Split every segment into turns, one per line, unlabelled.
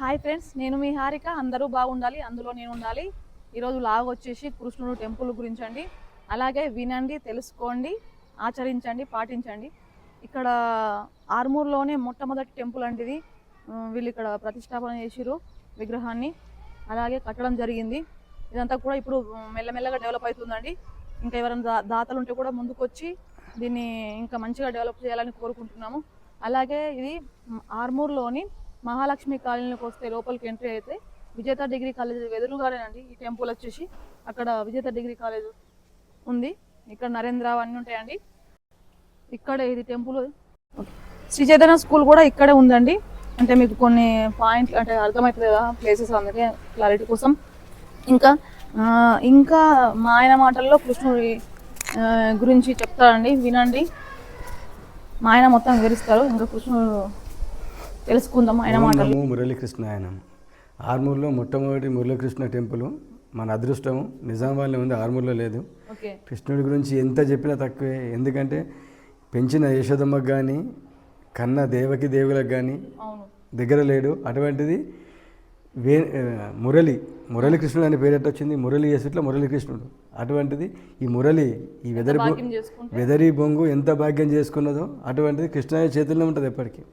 Hi friends, నేను మీ హారిక. అందరూ బాగుండాలి, అందులో నేను ఉండాలి. ఈరోజు లాగ్ వచ్చేసి కృష్ణుడు టెంపుల్ గురించి అండి. అలాగే వినండి, తెలుసుకోండి, ఆచరించండి, పాటించండి. ఇక్కడ ఆర్మూర్లోనే మొట్టమొదటి టెంపుల్ అంటే ఇది. వీళ్ళు ఇక్కడ ప్రతిష్టాపన చేసిరు విగ్రహాన్ని, అలాగే కట్టడం జరిగింది. ఇదంతా కూడా ఇప్పుడు మెల్లమెల్లగా డెవలప్ అవుతుందండి. ఇంకా ఎవరైనా దాతలు ఉంటే కూడా ముందుకొచ్చి దీన్ని ఇంకా మంచిగా డెవలప్ చేయాలని కోరుకుంటున్నాము. అలాగే ఇది ఆర్మూర్లోని మహాలక్ష్మి కాలనీలోకి వస్తే లోపలికి ఎంట్రీ అయితే విజేత డిగ్రీ కాలేజ్ ఎదురుగానేనండి ఈ టెంపుల్ వచ్చేసి. అక్కడ విజేత డిగ్రీ కాలేజ్ ఉంది, ఇక్కడ నరేంద్ర అవన్నీ ఉంటాయండి. ఇక్కడే ఇది టెంపుల్. శ్రీ చైతన్య స్కూల్ కూడా ఇక్కడే ఉందండి. అంటే మీకు కొన్ని పాయింట్లు అంటే అర్థమవుతుంది కదా, ప్లేసెస్ అందుకే క్లారిటీ కోసం. ఇంకా మా ఆయన మాటల్లో కృష్ణుడి గురించి చెప్తారండి, వినండి. మా ఆయన మొత్తం వివరిస్తారు. ఇంకా కృష్ణుడు తెలుసుకుందాం ఆయన మాటలు.
మురళీకృష్ణ ఆయన ఆర్మూర్లో మొట్టమొదటి మురళీకృష్ణ టెంపుల్. మన అదృష్టము నిజామాబాద్లో ఉంది, ఆర్మూర్లో లేదు. కృష్ణుడి గురించి ఎంత చెప్పినా తక్కువే. ఎందుకంటే పెంచిన యశోదమ్మకు కానీ కన్న దేవకి దేవులకు కానీ దగ్గర లేడు. అటువంటిది మురళీకృష్ణుడు అనే పేరు ఎట్లా వచ్చింది? మురళి యేసుట్లో మురళీకృష్ణుడు. అటువంటిది ఈ మురళి, ఈ వెదరి బొంగు ఎంత భాగ్యం చేసుకున్నదో అటువంటిది కృష్ణయ్య చేతుల్లో ఉంటుంది ఎప్పటికీ.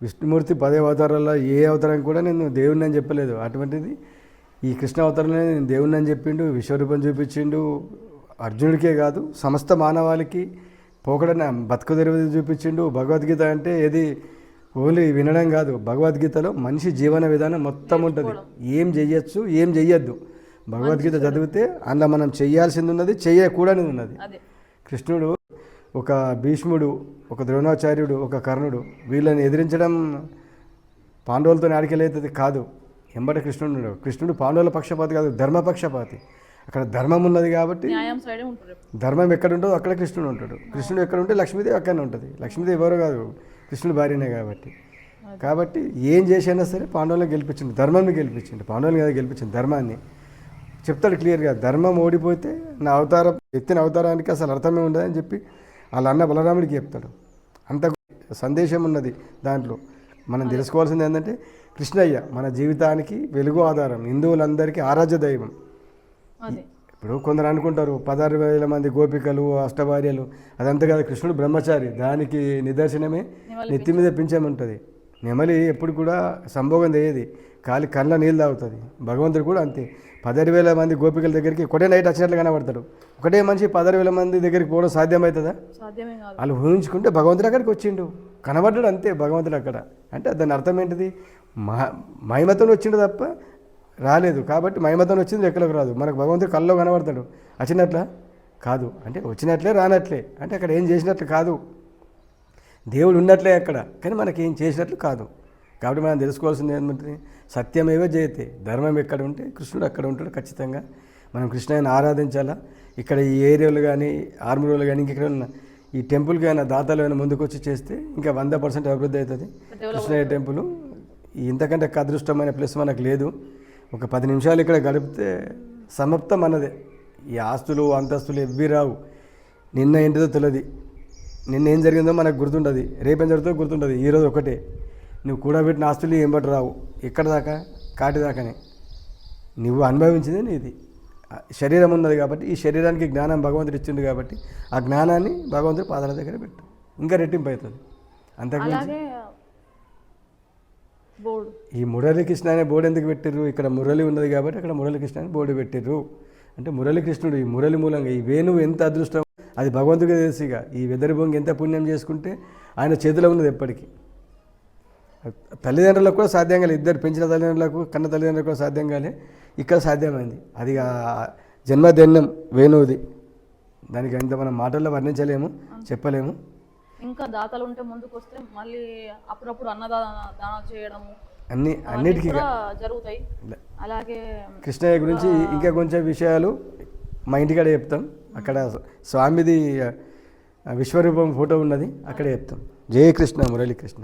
విష్ణుమూర్తి 10 అవతారాల్లో ఏ అవతారం కూడా నేను దేవుడిని అని చెప్పలేదు. అటువంటిది ఈ కృష్ణ అవతారంలో నేను దేవుడిని అని చెప్పిండు, విశ్వరూపం చూపించిండు. అర్జునుడికే కాదు సమస్త మానవాళికి పోకడని బతుకు తెరువు చూపించిండు. భగవద్గీత అంటే ఏది ఓన్లీ వినడం కాదు, భగవద్గీతలో మనిషి జీవన విధానం మొత్తం ఉంటుంది. ఏం చెయ్యొచ్చు, ఏం చెయ్యొద్దు. భగవద్గీత చదివితే అందులో మనం చెయ్యాల్సింది ఉన్నది, చెయ్యకూడనిది ఉన్నది. కృష్ణుడు, ఒక భీష్ముడు, ఒక ద్రోణాచార్యుడు, ఒక కర్ణుడు, వీళ్ళని ఎదిరించడం పాండవులతో ఆడికెళ్ళేది కాదు. ఎంబట కృష్ణుడు పాండవుల పక్షపాతి కాదు, ధర్మపక్షపాతి. అక్కడ ధర్మం ఉన్నది కాబట్టి ధర్మం ఎక్కడ ఉంటుందో అక్కడ కృష్ణుడు ఉంటాడు. కృష్ణుడు ఎక్కడ ఉంటే లక్ష్మీదేవి అక్కడనే ఉంటుంది. లక్ష్మీదేవి ఎవరో కాదు, కృష్ణుడు భార్యనే కాబట్టి ఏం చేసైనా సరే పాండవులను గెలిపించింది, ధర్మాన్ని గెలిపించింది. పాండవులు కదా గెలిపించింది, ధర్మాన్ని చెప్తాడు క్లియర్గా. ధర్మం ఓడిపోతే నా అవతారం ఎత్తిన అవతారానికి అసలు అర్థమే ఉండదని చెప్పి వాళ్ళ అన్న బలరాముడికి చెప్తాడు. అంత సందేశం ఉన్నది దాంట్లో. మనం తెలుసుకోవాల్సింది ఏంటంటే కృష్ణయ్య మన జీవితానికి వెలుగు ఆధారం, హిందువులందరికీ ఆరాధ్య దైవం. ఇప్పుడు కొందరు అనుకుంటారు 16,000 మంది గోపికలు, అష్టభార్యలు, అదంతా కాదు. కృష్ణుడు బ్రహ్మచారి, దానికి నిదర్శనమే నెత్తి మీద పింఛం ఉంటుంది. నెమలి ఎప్పుడు కూడా సంభోగం చేయదు, కళ్ళ నీళ్ళు తాగుతుంది. భగవంతుడు కూడా అంతే. 16,000 మంది గోపికల దగ్గరికి ఒకటే నైట్ వచ్చినట్లు కనబడతాడు. ఒకటే మనిషి 16,000 మంది దగ్గరికి పోవడం సాధ్యమవుతుందా? వాళ్ళు ఊహించుకుంటే భగవంతుడు అక్కడికి వచ్చిండు, కనబడ్డాడు అంతే భగవంతుడు అక్కడ. అంటే దాని అర్థం ఏంటిది? మహిమతో వచ్చిండు తప్ప రాలేదు. కాబట్టి మహిమతో వచ్చింది ఎక్కడికి రాదు. మనకు భగవంతుడు కళ్ళలో కనబడతాడు, వచ్చినట్ల కాదు. అంటే వచ్చినట్లే రానట్లే, అంటే అక్కడ ఏం చేసినట్లు కాదు. దేవుడు ఉన్నట్లే అక్కడ, కానీ మనకి ఏం చేసినట్లు కాదు. కాబట్టి మనం తెలుసుకోవాల్సింది ఏంటంటే సత్యమేవ జయతే. ధర్మం ఎక్కడ ఉంటే కృష్ణుడు అక్కడ ఉంటాడు ఖచ్చితంగా. మనం కృష్ణయ్యని ఆరాధించాలా. ఇక్కడ ఈ ఏరియాలు కానీ ఆర్మూర్లు కానీ ఇంకెక్కడ ఉన్న ఈ టెంపుల్కి అయినా దాతలు అయినా ముందుకు వచ్చి చేస్తే ఇంకా 100% అభివృద్ధి అవుతుంది కృష్ణయ్య టెంపుల్. ఇంతకంటే అదృష్టమైన ప్లేస్ మనకు లేదు. ఒక 10 నిమిషాలు ఇక్కడ గడిపితే సమాప్తం అన్నదే. ఈ ఆస్తులు అంతస్తులు ఎవ్వి రావు. నిన్న ఏంటిదో తెలియదు, నిన్న ఏం జరిగిందో మనకు గుర్తుంటుంది, రేపేం జరుగుతుందో గుర్తుంటుంది. ఈరోజు ఒకటే. నువ్వు కూడబెట్టిన ఆస్తులు ఏం బట్టి రావు. ఎక్కడ దాకా? కాటి దాకానే. నువ్వు అనుభవించింది నీది. శరీరం ఉన్నది కాబట్టి ఈ శరీరానికి జ్ఞానం భగవంతుడు ఇచ్చిండు కాబట్టి ఆ జ్ఞానాన్ని భగవంతుడు పాదాల దగ్గర పెట్టు, ఇంకా రెట్టింపు అవుతుంది. అంతకుమించి ఈ మురళీకృష్ణ అనే బోర్డు ఎందుకు పెట్టిర్రు? ఇక్కడ మురళి ఉన్నది కాబట్టి అక్కడ మురళీకృష్ణ అని బోర్డు పెట్టిర్రు. అంటే మురళీకృష్ణుడు ఈ మురళి మూలంగా ఈ వేణువు ఎంత అదృష్టం అది భగవంతుడికి తెలుసుగా. ఈ వెదరి బొంగి ఎంత పుణ్యం చేసుకుంటే ఆయన చేతిలో ఉన్నది ఎప్పటికీ. తల్లిదండ్రులకు కూడా సాధ్యం కాలేదు, ఇద్దరు పెంచిన తల్లిదండ్రులకు కన్న తల్లిదండ్రులకు కూడా సాధ్యం కాలే, ఇక్కడ సాధ్యమైంది. అది జన్మధన్యం వేణువుది. దానికి ఎంత మనం మాటల్లో వర్ణించలేము, చెప్పలేము.
ఇంకా దాతలు ఉంటే ముందుకు వస్తే మళ్ళీ అప్పుడప్పుడు అన్నదానాలు చేయడము
అన్నిటికీ
జరుగుతాయి. అలాగే
కృష్ణయ్య గురించి ఇంకా కొంచెం విషయాలు మా ఇంటికాడ చెప్తాం. అక్కడ స్వామిది విశ్వరూపం ఫోటో ఉన్నది, అక్కడే చెప్తాం. జయ కృష్ణ మురళీకృష్ణ.